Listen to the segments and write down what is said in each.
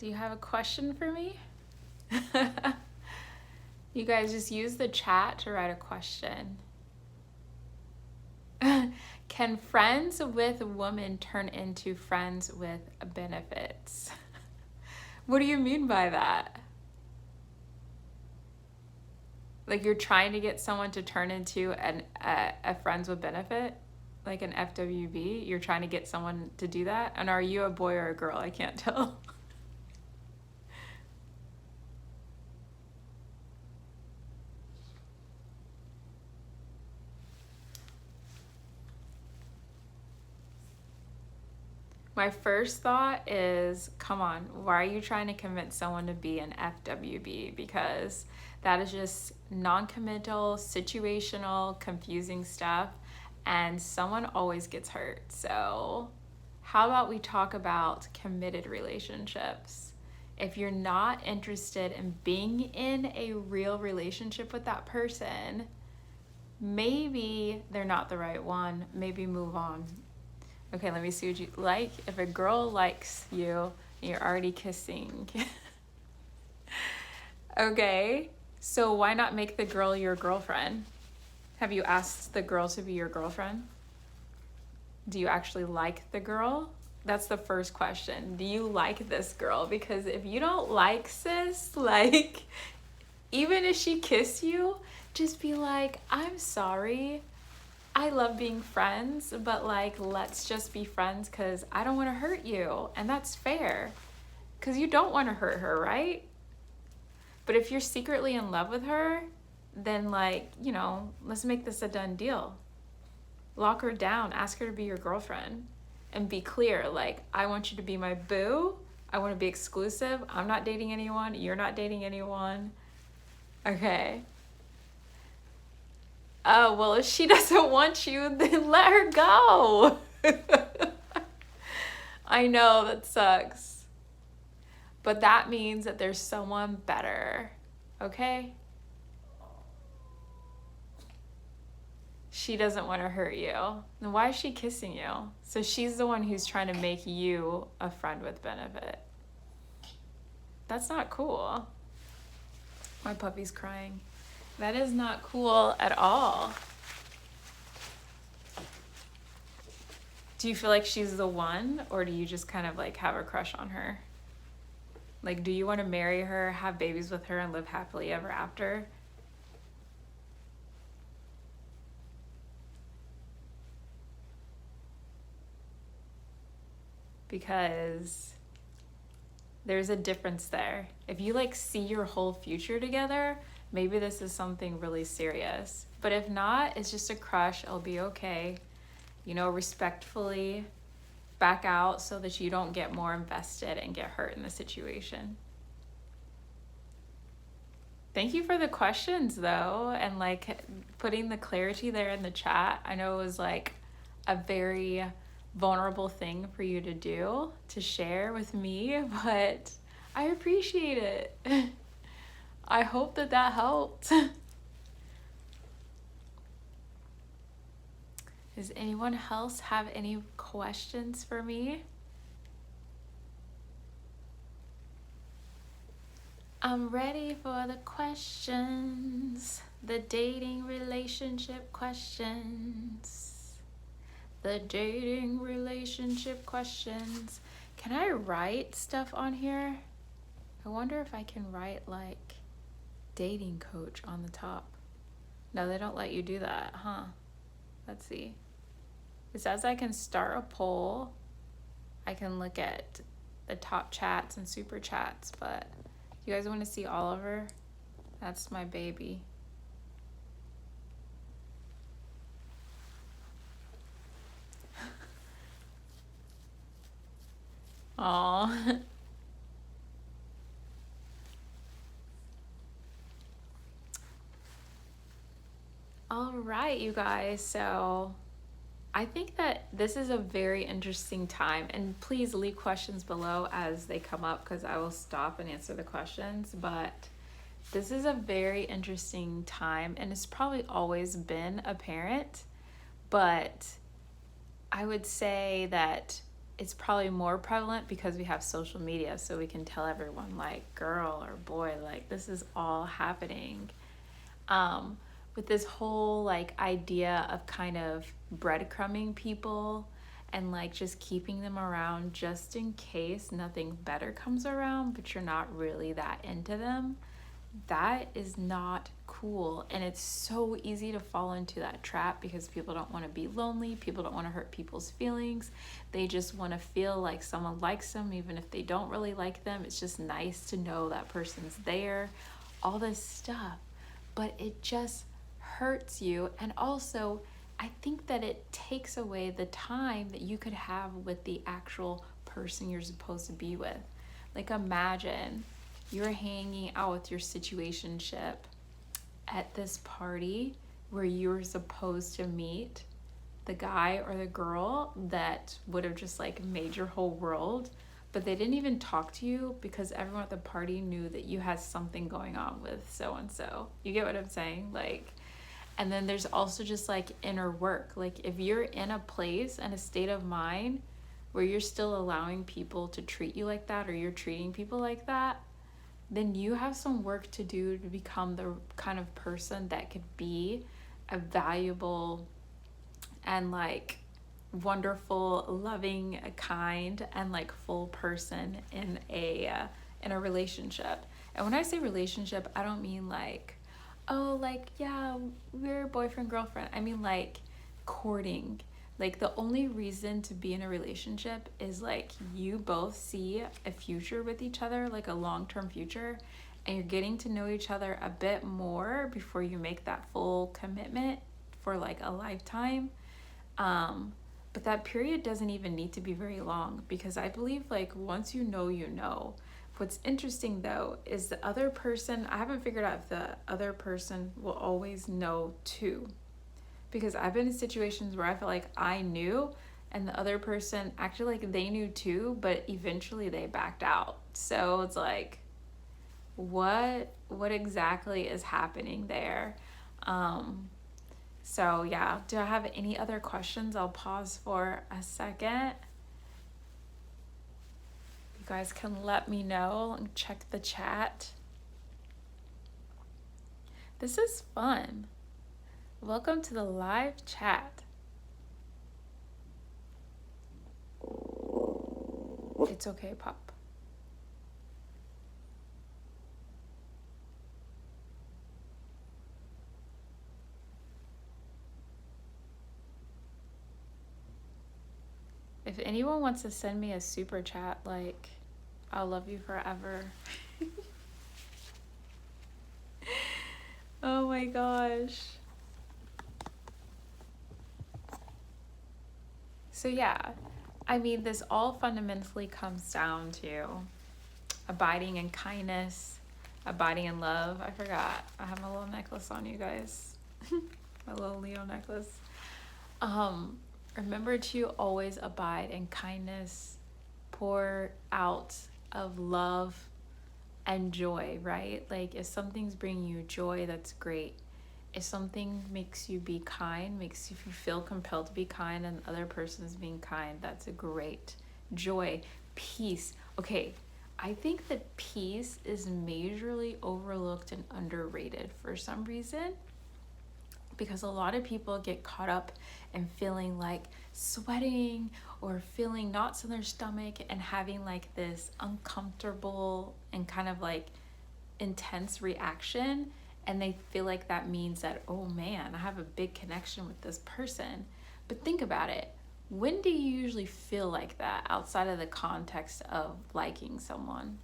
Do you have a question for me? You guys just use the chat to write a question. Can friends with women turn into friends with benefits? What do you mean by that? Like you're trying to get someone to turn into a friends with benefit? Like an FWB? You're trying to get someone to do that? And are you a boy or a girl? I can't tell. My first thought is, come on, why are you trying to convince someone to be an FWB? Because that is just non-committal, situational, confusing stuff, and someone always gets hurt. So how about we talk about committed relationships? If you're not interested in being in a real relationship with that person, maybe they're not the right one. Maybe move on. Okay, let me see what you like. If a girl likes you and you're already kissing. Okay, so why not make the girl your girlfriend? Have you asked the girl to be your girlfriend? Do you actually like the girl? That's the first question. Do you like this girl? Because if you don't like sis, like, even if she kissed you, just be like, I'm sorry. I love being friends, but like, let's just be friends because I don't want to hurt you. And that's fair because you don't want to hurt her, right? But if you're secretly in love with her, then like, let's make this a done deal. Lock her down, ask her to be your girlfriend and be clear. Like, I want you to be my boo. I want to be exclusive. I'm not dating anyone. You're not dating anyone. Okay. Oh, well, if she doesn't want you, then let her go. I know that sucks. But that means that there's someone better. Okay? She doesn't want to hurt you. Then why is she kissing you? So she's the one who's trying to make you a friend with benefit. That's not cool. My puppy's crying. That is not cool at all. Do you feel like she's the one, or do you just kind of like have a crush on her? Like, do you want to marry her, have babies with her, and live happily ever after? Because there's a difference there. If you like see your whole future together, maybe this is something really serious. But if not, it's just a crush. It'll be okay. Respectfully back out so that you don't get more invested and get hurt in the situation. Thank you for the questions though, and like putting the clarity there in the chat. I know it was like a very vulnerable thing for you to do, to share with me, but I appreciate it. I hope that helped. Does anyone else have any questions for me? I'm ready for the questions. The dating relationship questions. The dating relationship questions. Can I write stuff on here? I wonder if I can write like dating coach on the top. No, they don't let you do that, huh? Let's see. It says I can start a poll. I can look at the top chats and super chats, but you guys want to see Oliver? That's my baby. Aw. All right, you guys. So I think that this is a very interesting time, and please leave questions below as they come up because I will stop and answer the questions. But this is a very interesting time, and it's probably always been apparent, but I would say that it's probably more prevalent because we have social media, so we can tell everyone, like, girl or boy, like, this is all happening. um, with this whole like idea of kind of breadcrumbing people and like just keeping them around just in case nothing better comes around, but you're not really that into them. That is not cool. And it's so easy to fall into that trap because people don't want to be lonely. People don't want to hurt people's feelings. They just want to feel like someone likes them, even if they don't really like them. It's just nice to know that person's there, all this stuff. But it just hurts you. And also, I think that it takes away the time that you could have with the actual person you're supposed to be with. Like, imagine you're hanging out with your situationship at this party where you're supposed to meet the guy or the girl that would have just like made your whole world, but they didn't even talk to you because everyone at the party knew that you had something going on with so and so. You get what I'm saying? Like, and then there's also just like inner work. Like, if you're in a place and a state of mind where you're still allowing people to treat you like that, or you're treating people like that, then you have some work to do to become the kind of person that could be a valuable and like wonderful, loving, kind, and like full person in a relationship. And when I say relationship, I don't mean like, oh, like, yeah, we're boyfriend girlfriend. I mean like courting. Like, the only reason to be in a relationship is like you both see a future with each other, like a long-term future, and you're getting to know each other a bit more before you make that full commitment for like a lifetime. But that period doesn't even need to be very long, because I believe like once you know, you know. What's interesting though is the other person, I haven't figured out if the other person will always know too. Because I've been in situations where I feel like I knew and the other person acted like they knew too, but eventually they backed out. So it's like, what exactly is happening there? So yeah, do I have any other questions? I'll pause for a second. You guys can let me know and check the chat. This is fun. Welcome to the live chat. It's okay, Pop. If anyone wants to send me a super chat, like, I'll love you forever. Oh my gosh. So yeah, I mean, this all fundamentally comes down to abiding in kindness, abiding in love. I forgot, I have my little necklace on, you guys. My little Leo necklace. Remember to always abide in kindness, pour out of love and joy, right? Like, if something's bringing you joy, that's great. If something makes you be kind, makes you feel compelled to be kind, and the other person's being kind, that's a great. Joy, peace. Okay, I think that peace is majorly overlooked and underrated for some reason, because a lot of people get caught up in feeling like sweating or feeling knots in their stomach and having like this uncomfortable and kind of like intense reaction, and they feel like that means that, oh man, I have a big connection with this person. But think about it. When do you usually feel like that outside of the context of liking someone?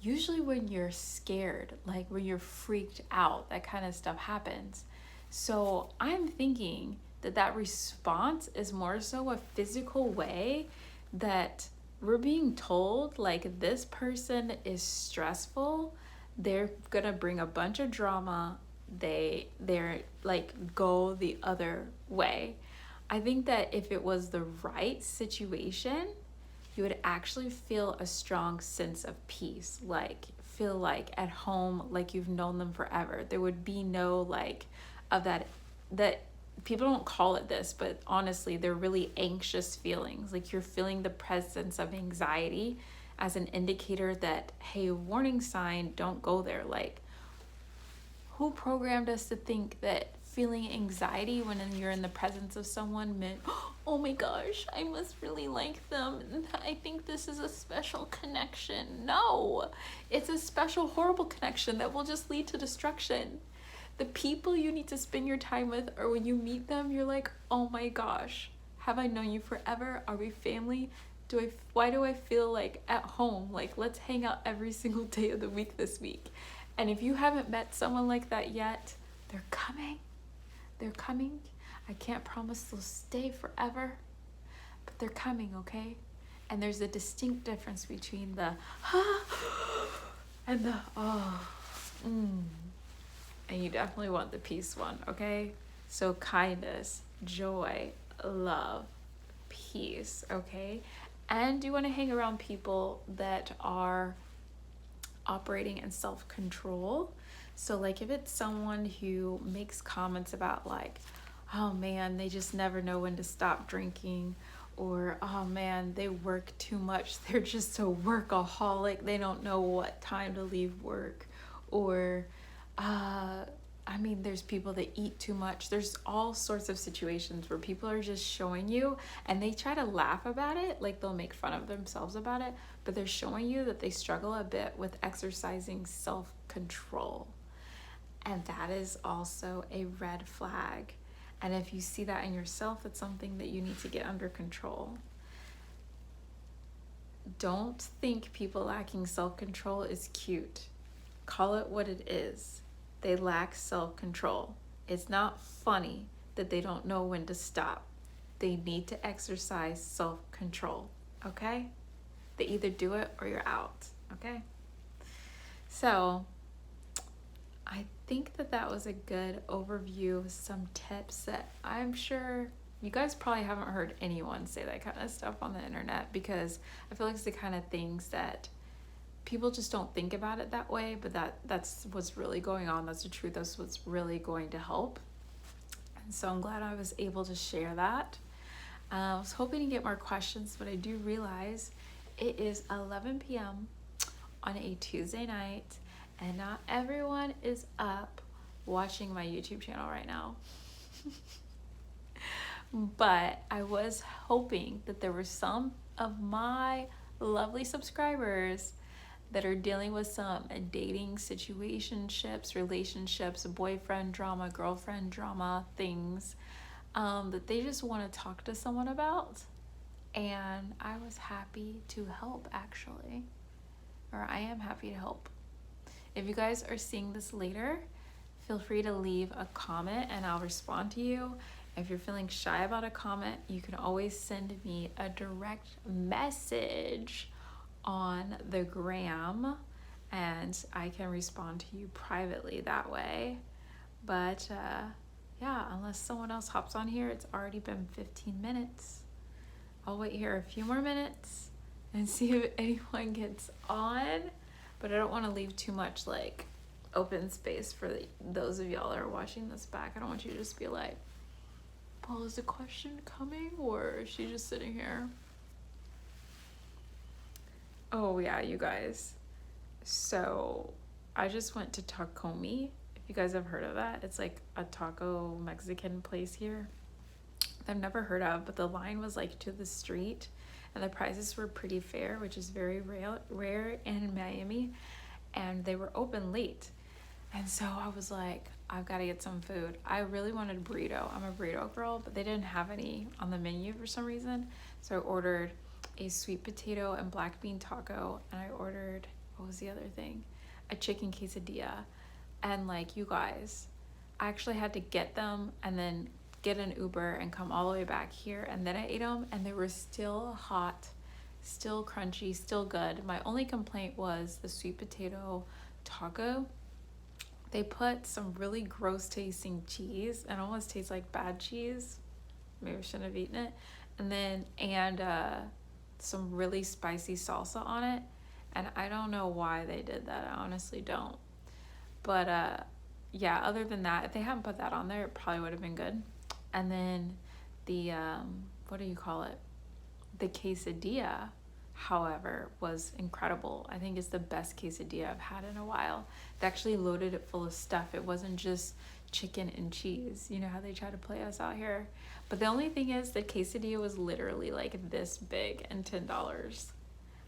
Usually when you're scared, like when you're freaked out, that kind of stuff happens. So I'm thinking that that response is more so a physical way that we're being told, like, this person is stressful, they're gonna bring a bunch of drama, they're like go the other way. I think that if it was the right situation, you would actually feel a strong sense of peace, like feel like at home, like you've known them forever. There would be no like of that people don't call it this, but honestly, they're really anxious feelings. Like you're feeling the presence of anxiety as an indicator that, hey, warning sign, don't go there. Like, who programmed us to think that feeling anxiety when you're in the presence of someone meant, oh my gosh, I must really like them. I think this is a special connection. No, it's a special, horrible connection that will just lead to destruction. The people you need to spend your time with, or when you meet them, you're like, oh my gosh, have I known you forever? Are we family? Why do I feel like at home? Like, let's hang out every single day of the week this week. And if you haven't met someone like that yet, they're coming. They're coming. I can't promise they'll stay forever, but they're coming, okay? And there's a distinct difference between the and the And you definitely want the peace one, okay? So kindness, joy, love, peace, okay? And you want to hang around people that are operating in self-control. So like if it's someone who makes comments about like, oh man, they just never know when to stop drinking, or oh man, they work too much, they're just a workaholic, they don't know what time to leave work, or I mean, there's people that eat too much. There's all sorts of situations where people are just showing you, and they try to laugh about it, like they'll make fun of themselves about it, but they're showing you that they struggle a bit with exercising self-control. And that is also a red flag. And if you see that in yourself, it's something that you need to get under control. Don't think people lacking self-control is cute. Call it what it is. They lack self-control. It's not funny that they don't know when to stop. They need to exercise self-control, okay? They either do it or you're out, okay? So I think that was a good overview of some tips that I'm sure you guys probably haven't heard anyone say that kind of stuff on the internet, because I feel like it's the kind of things that people just don't think about it that way, but that's what's really going on. That's the truth. That's what's really going to help. And so I'm glad I was able to share that. I was hoping to get more questions, but I do realize it is 11 p.m. on a Tuesday night, and not everyone is up watching my YouTube channel right now. But I was hoping that there were some of my lovely subscribers that are dealing with some dating situationships, relationships, boyfriend drama, girlfriend drama things that they just want to talk to someone about. And I was happy to help, actually. Or I am happy to help. If you guys are seeing this later, feel free to leave a comment and I'll respond to you. If you're feeling shy about a comment, you can always send me a direct message on the gram and I can respond to you privately that way. But yeah, unless someone else hops on here, it's already been 15 minutes. I'll wait here a few more minutes and see if anyone gets on, but I don't want to leave too much like open space for those of y'all that are watching this back. I don't want you to just be like, Paul, is the question coming, or is she just sitting here? Oh yeah, you guys. So I just went to Tacomi. If you guys have heard of that, it's like a taco Mexican place here I've never heard of, but the line was like to the street and the prices were pretty fair, which is very rare in Miami, and they were open late. And so I was like, I've got to get some food. I really wanted a burrito. I'm a burrito girl, but they didn't have any on the menu for some reason. So I ordered a sweet potato and black bean taco, and I ordered, what was the other thing? A chicken quesadilla. And like, you guys, I actually had to get them and then get an Uber and come all the way back here, and then I ate them and they were still hot, still crunchy, still good. My only complaint was the sweet potato taco. They put some really gross tasting cheese, and it almost tastes like bad cheese. Maybe I shouldn't have eaten it. And some really spicy salsa on it, and I don't know why they did that. I honestly don't. But yeah, other than that, if they hadn't put that on there, it probably would have been good. And then the, what do you call it? The quesadilla, however, was incredible. I think it's the best quesadilla I've had in a while. They actually loaded it full of stuff. It wasn't just chicken and cheese. You know how they try to play us out here. But the only thing is, the quesadilla was literally like this big and $10.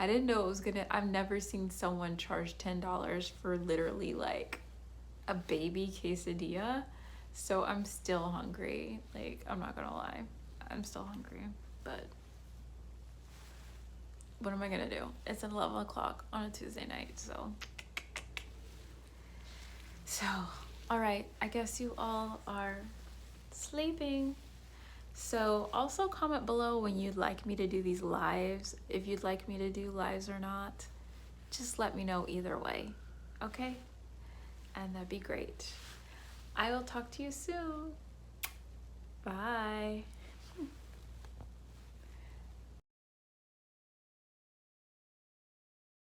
I didn't know it was gonna, I've never seen someone charge $10 for literally like a baby quesadilla. So I'm still hungry. Like, I'm not gonna lie. I'm still hungry. But what am I gonna do? It's 11 o'clock on a Tuesday night, so. All right, I guess you all are sleeping. So also comment below when you'd like me to do these lives, if you'd like me to do lives or not. Just let me know either way, okay? And that'd be great. I will talk to you soon. Bye.